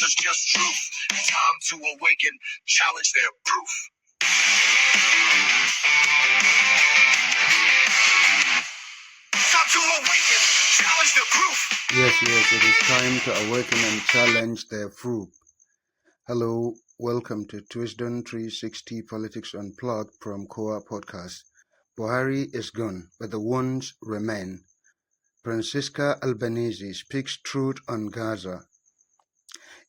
is just truth. Time to awaken, challenge their proof. Time to awaken, challenge their proof. Yes, it is time to awaken and challenge their proof. Hello, welcome to Wisdom 360 Politics Unplugged from Kowa Podcast. Buhari is gone, but the wounds remain. Francesca Albanese speaks truth on Gaza.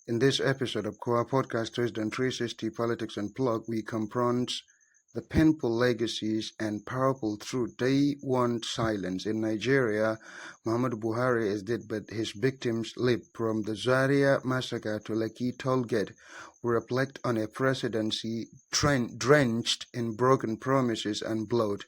In this episode of Kowa Podcast, Wisdom 360 Politics Unplugged, we confront the painful legacies and powerful truth they want silence. In Nigeria, Muhammadu Buhari is dead, but his victims live. From the Zaria massacre to Lekki Tollgate, we reflect on a presidency drenched in broken promises and blood.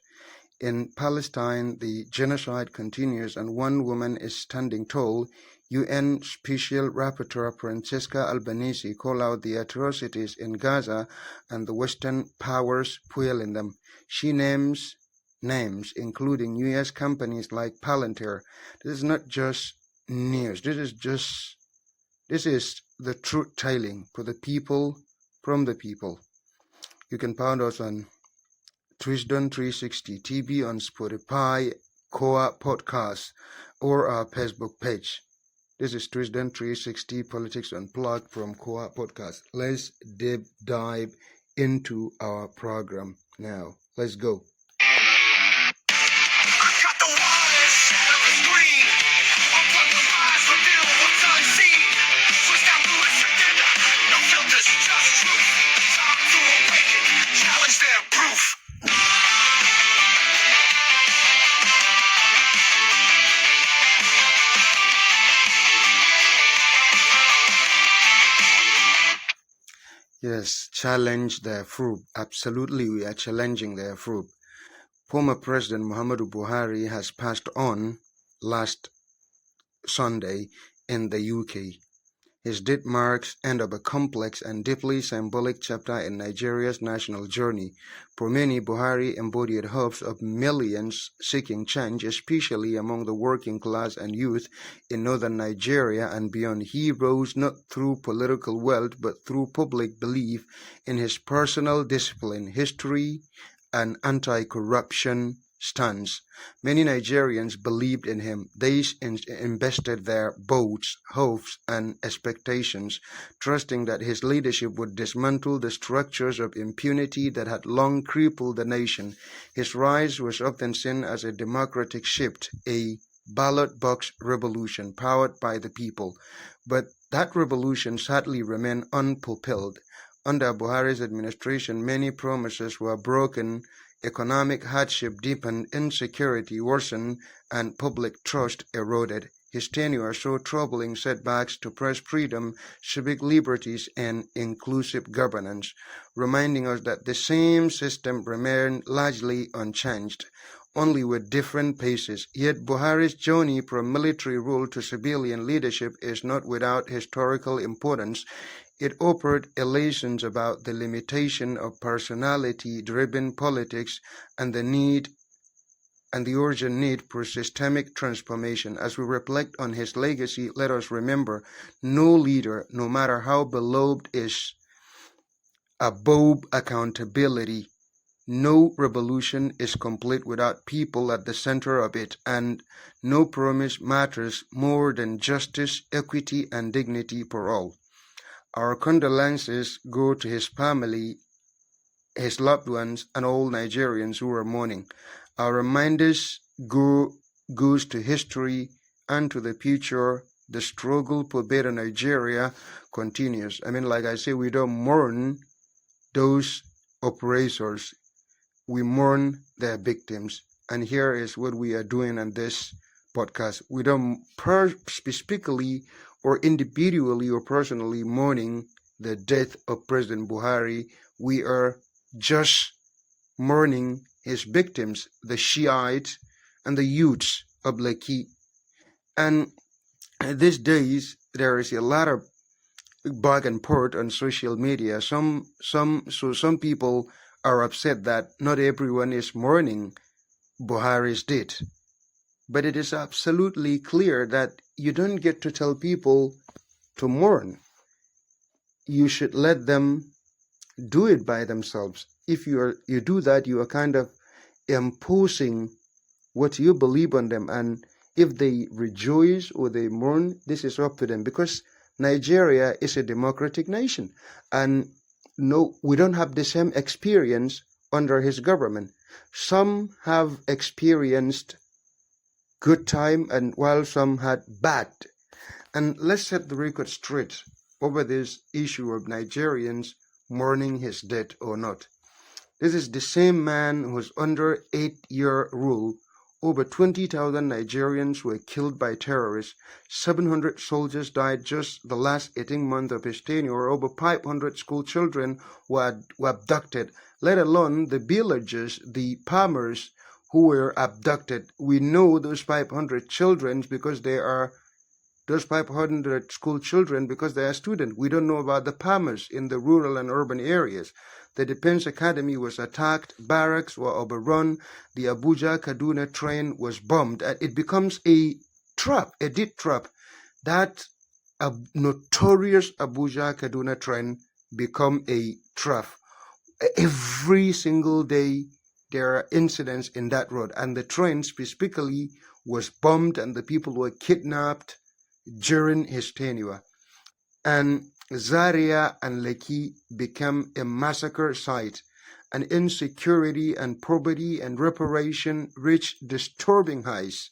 In Palestine, the genocide continues and one woman is standing tall. UN Special Rapporteur Francesca Albanese called out the atrocities in Gaza and the Western powers fueling them. She names names, including US companies like Palantir. This is not just news. This is the truth telling for the people, from the people. You can find us on Wisdom 360 TV on Spotify, Kowa Podcast, or our Facebook page. This is Wisdom 360 Politics Unplugged from Kowa Podcast. Let's deep dive into our program now. Let's go. Yes, challenge their fruit. Absolutely, we are challenging their fruit. Former President Muhammadu Buhari has passed on last Sunday in the UK. His death marks end of a complex and deeply symbolic chapter in Nigeria's national journey. For many, Buhari embodied hopes of millions seeking change, especially among the working class and youth in northern Nigeria and beyond. He rose not through political wealth, but through public belief in his personal discipline, history, and anti-corruption stance. Many Nigerians believed in him. They invested their votes, hopes, and expectations, trusting that his leadership would dismantle the structures of impunity that had long crippled the nation. His rise was often seen as a democratic shift, a ballot box revolution powered by the people. But that revolution sadly remained unfulfilled. Under Buhari's administration, many promises were broken. Economic hardship deepened, insecurity worsened, and public trust eroded. His tenure saw troubling setbacks to press freedom, civic liberties, and inclusive governance, reminding us that the same system remained largely unchanged, only with different paces. Yet Buhari's journey from military rule to civilian leadership is not without historical importance. It offered lessons about the limitation of personality-driven politics and the urgent need for systemic transformation. As we reflect on his legacy, let us remember, no leader, no matter how beloved, is above accountability. No revolution is complete without people at the center of it, and no promise matters more than justice, equity, and dignity for all. Our condolences go to his family, his loved ones, and all Nigerians who are mourning. Our reminders goes to history and to the future. The struggle for better Nigeria continues. Like I say, we don't mourn those oppressors. We mourn their victims. And here is what we are doing on this podcast. We don't specifically or individually or personally mourning the death of President Buhari. We are just mourning his victims, the Shiites and the youths of Lekki. And these days, there is a lot of back and forth on social media. Some people are upset that not everyone is mourning Buhari's death. But it is absolutely clear that you don't get to tell people to mourn. you should let them do it by themselves. If you do that, you are kind of imposing what you believe on them, and if they rejoice or they mourn, this is up to them, because Nigeria is a democratic nation, and no, we don't have the same experience under his government. Some have experienced good time, and while some had bad. And let's set the record straight over this issue of Nigerians mourning his death or not. This is the same man who was under 8-year rule. Over 20,000 Nigerians were killed by terrorists. 700 soldiers died just the last 18 months of his tenure. Over 500 school children were abducted, let alone the villagers, the farmers who were abducted. We know those 500 children because they are those 500 school children because they are students. We don't know about the farmers in the rural and urban areas. The Defense Academy was attacked, barracks were overrun, the Abuja-Kaduna train was bombed, and it becomes a trap, a deep trap. That notorious Abuja-Kaduna train become a trap. Every single day there are incidents in that road, and the train specifically was bombed and the people were kidnapped during his tenure. And Zaria and Lekki became a massacre site, and insecurity and poverty and reparation reached disturbing heights.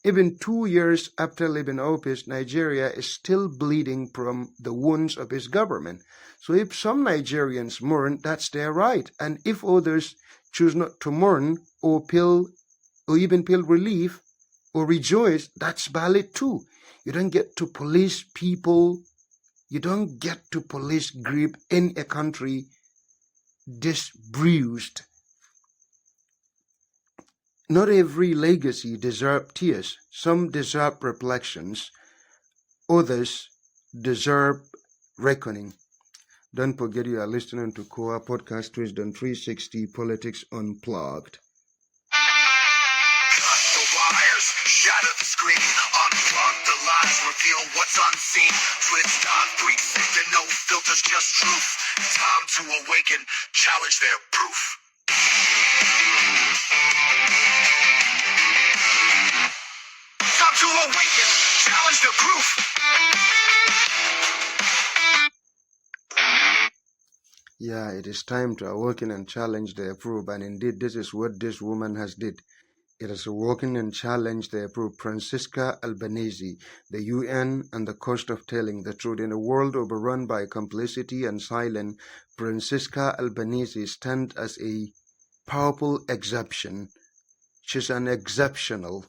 Even 2 years after leaving office, Nigeria is still bleeding from the wounds of his government. So if some Nigerians mourn, that's their right. And if others choose not to mourn or even feel relief or rejoice, that's valid too. You don't get to police people. You don't get to police grief in a country this bruised. Not every legacy deserves tears. Some deserve reflections. Others deserve reckoning. Don't forget you are listening to Kowa Podcast, Wisdom 360 Politics Unplugged. Shatter the screen, unplug the lies, reveal what's unseen. Twitch, dot, 360, no filters, just truth. Time to awaken, challenge their proof. Time to awaken, challenge their proof. Yeah, it is time to awaken and challenge their proof, and indeed this is what this woman has did. It has awoken and challenged the approved Francesca Albanese, the UN, and the cost of telling the truth. In a world overrun by complicity and silence, Francesca Albanese stands as a powerful exception. She's an exceptional.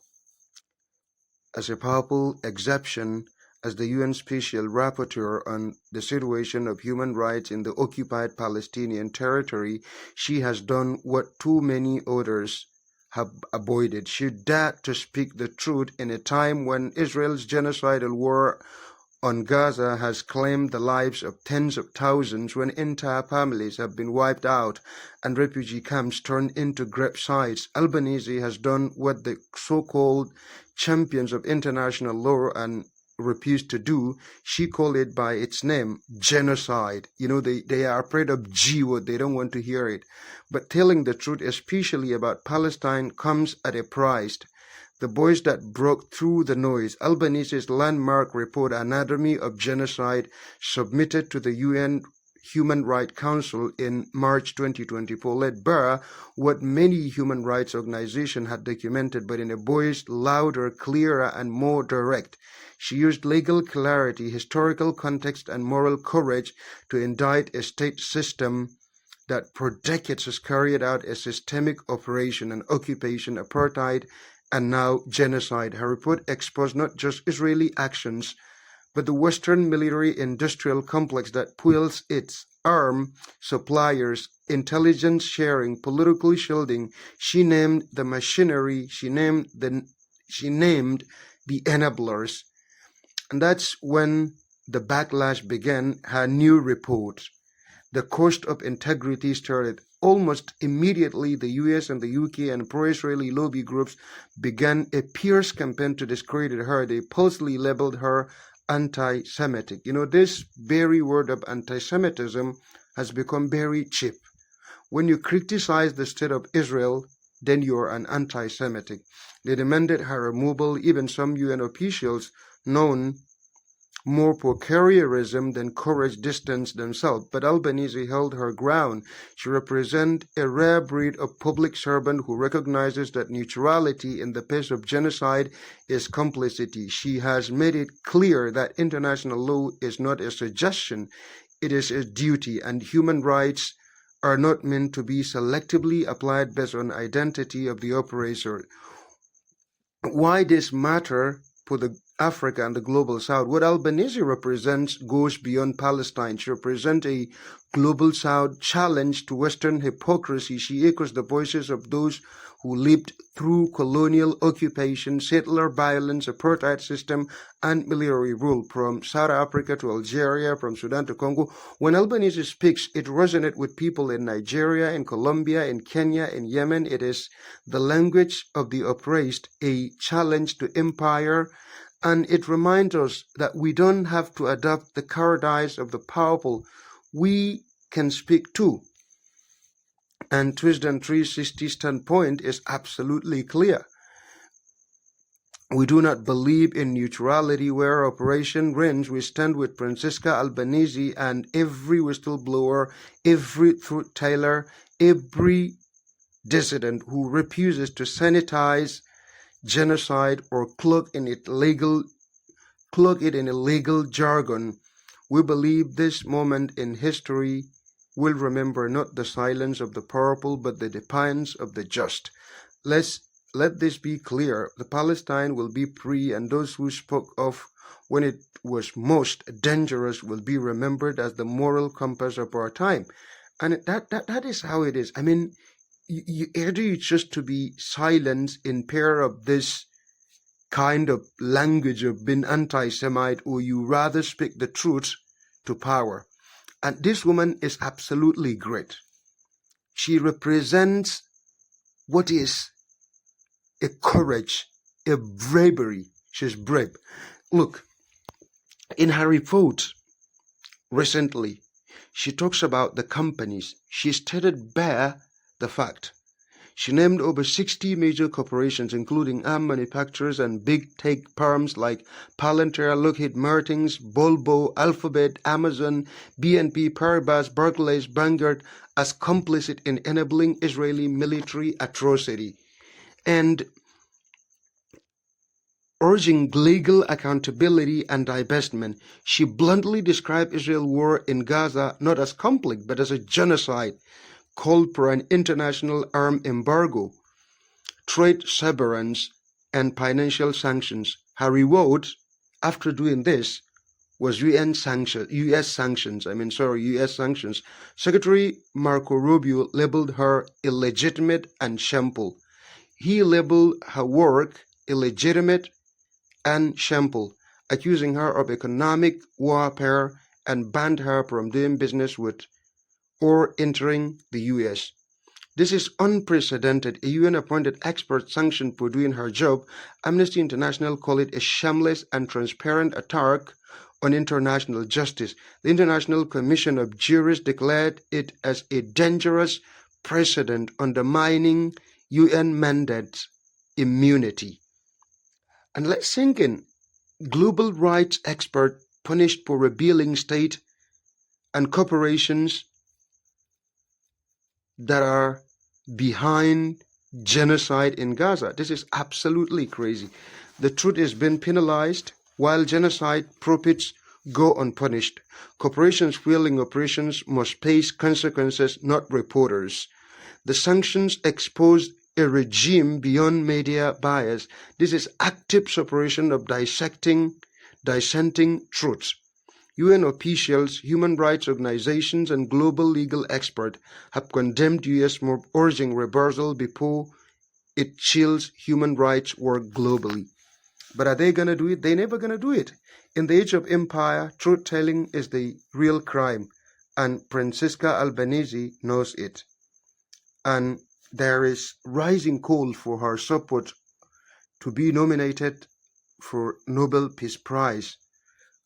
As a powerful exception, as the UN Special Rapporteur on the situation of human rights in the occupied Palestinian territory, she has done what too many others have avoided. She dared to speak the truth in a time when Israel's genocidal war on Gaza has claimed the lives of tens of thousands, when entire families have been wiped out and refugee camps turned into grave sites. Albanese has done what the so-called champions of international law and refused to do. She called it by its name, genocide. They are afraid of G word. They don't want to hear it. But telling the truth, especially about Palestine, comes at a price. The voice that broke through the noise. Albanese's landmark report, Anatomy of Genocide, submitted to the UN Human Rights Council in March 2024, let bare what many human rights organizations had documented, but in a voice louder, clearer, and more direct. She used legal clarity, historical context, and moral courage to indict a state system that for decades has carried out a systemic operation and occupation, apartheid, and now genocide. Her report exposed not just Israeli actions, but the Western military-industrial complex that fuels its arms suppliers, intelligence sharing, political shielding. She named the machinery. She named the enablers. And that's when the backlash began. Her new report, The Cost of Integrity, started. Almost immediately, the US and the UK and pro-Israeli lobby groups began a fierce campaign to discredit her. They falsely labeled her anti-Semitic. This very word of anti-Semitism has become very cheap. When you criticize the state of Israel, then you're an anti-Semitic. They demanded her removal. Even some UN officials, known more for careerism than courage, distanced themselves. But Albanese held her ground. She represents a rare breed of public servant who recognizes that neutrality in the face of genocide is complicity. She has made it clear that international law is not a suggestion, it is a duty, and human rights are not meant to be selectively applied based on identity of the oppressor. Why this matter for the Africa and the global south? What Albanese represents goes beyond Palestine. She represents a global south challenge to Western hypocrisy. She echoes the voices of those who lived through colonial occupation, settler violence, apartheid system, and military rule, from South Africa to Algeria, from Sudan to Congo. When Albanese speaks, it resonates with people in Nigeria, in Colombia, in Kenya, in Yemen. It is the language of the oppressed, a challenge to empire, and it reminds us that we don't have to adopt the cowardice of the powerful. We can speak too. And Wisdom 360 standpoint is absolutely clear. We do not believe in neutrality where operation reigns. We stand with Francesca Albanese and every whistleblower, every truth teller, every dissident who refuses to sanitize genocide or cloak it in a legal jargon. We believe this moment in history will remember not the silence of the powerful, but the defiance of the just. Let this be clear. The Palestine will be free, and those who spoke of when it was most dangerous will be remembered as the moral compass of our time. And that is how it is. I mean, you either you just to be silenced in pair of this kind of language of being anti-Semite, or you rather speak the truth to power. And this woman is absolutely great. She represents what is a courage, a bravery. She's brave. Look, in her report recently, she talks about the companies. She stated bare the fact. She named over 60 major corporations, including arm manufacturers and big tech firms like Palantir, Lockheed Martin, Volvo, Alphabet, Amazon, BNP Paribas, Barclays, Vanguard, as complicit in enabling Israeli military atrocity. And urging legal accountability and divestment, she bluntly described Israel's war in Gaza not as conflict, but as a genocide, called for an international arms embargo, trade severance, and financial sanctions. Her reward, after doing this, was U.S. sanctions. Secretary Marco Rubio labeled her illegitimate and shameful. He labeled her work illegitimate and shameful, accusing her of economic warfare, and banned her from doing business with or entering the U.S. This is unprecedented. A UN-appointed expert sanctioned for doing her job. Amnesty International called it a shameless and transparent attack on international justice. The International Commission of Jurists declared it as a dangerous precedent undermining UN mandate immunity. And let's sink in. Global rights expert punished for revealing state and corporations that are behind genocide in Gaza. This is absolutely crazy. The truth is being penalized while genocide profits go unpunished. Corporations fueling operations must face consequences, not reporters. The sanctions expose a regime beyond media bias. This is active suppression of dissenting truths. UN officials, human rights organizations, and global legal experts have condemned U.S. move, urging reversal before it chills human rights work globally. But are they going to do it? They're never going to do it. In the age of empire, truth-telling is the real crime, and Francesca Albanese knows it. And there is rising call for her support to be nominated for Nobel Peace Prize.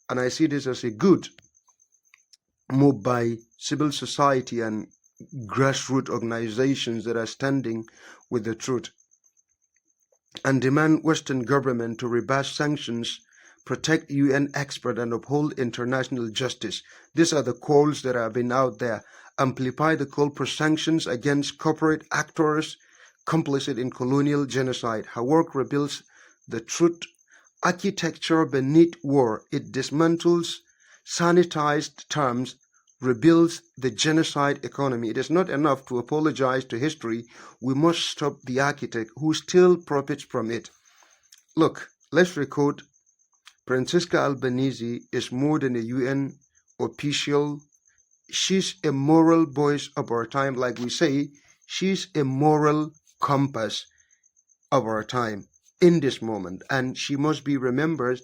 And I see this as a good move by civil society and grassroots organizations that are standing with the truth and demand Western government to reverse sanctions, protect UN experts, and uphold international justice. These are the calls that have been out there. Amplify the call for sanctions against corporate actors complicit in colonial genocide. Her work reveals the truth architecture beneath war. It dismantles sanitized terms, rebuilds the genocide economy. It is not enough to apologize to history. We must stop the architect who still profits from it. Look, let's record Francesca Albanese is more than a UN official. She's a moral voice of our time. Like we say, she's a moral compass of our time in this moment. And she must be remembered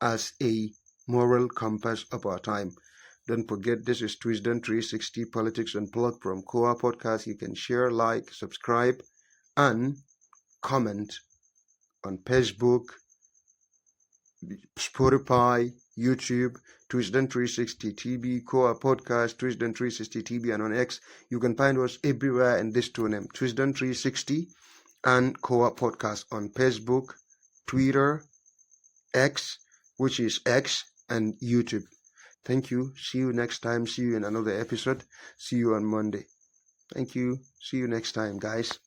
as a moral compass of our time. Don't forget, this is Wisdom 360 Politics Unplugged from Kowa Podcast. You can share, like, subscribe, and comment on Facebook, Spotify, YouTube, Wisdom 360 TV, Kowa Podcast, Wisdom 360 TV, and on X. You can find us everywhere in this two names, Wisdom 360 and Kowa Podcast on Facebook, Twitter, X, which is X, and YouTube. Thank you. See you next time. See you in another episode. See you on Monday. Thank you. See you next time, guys.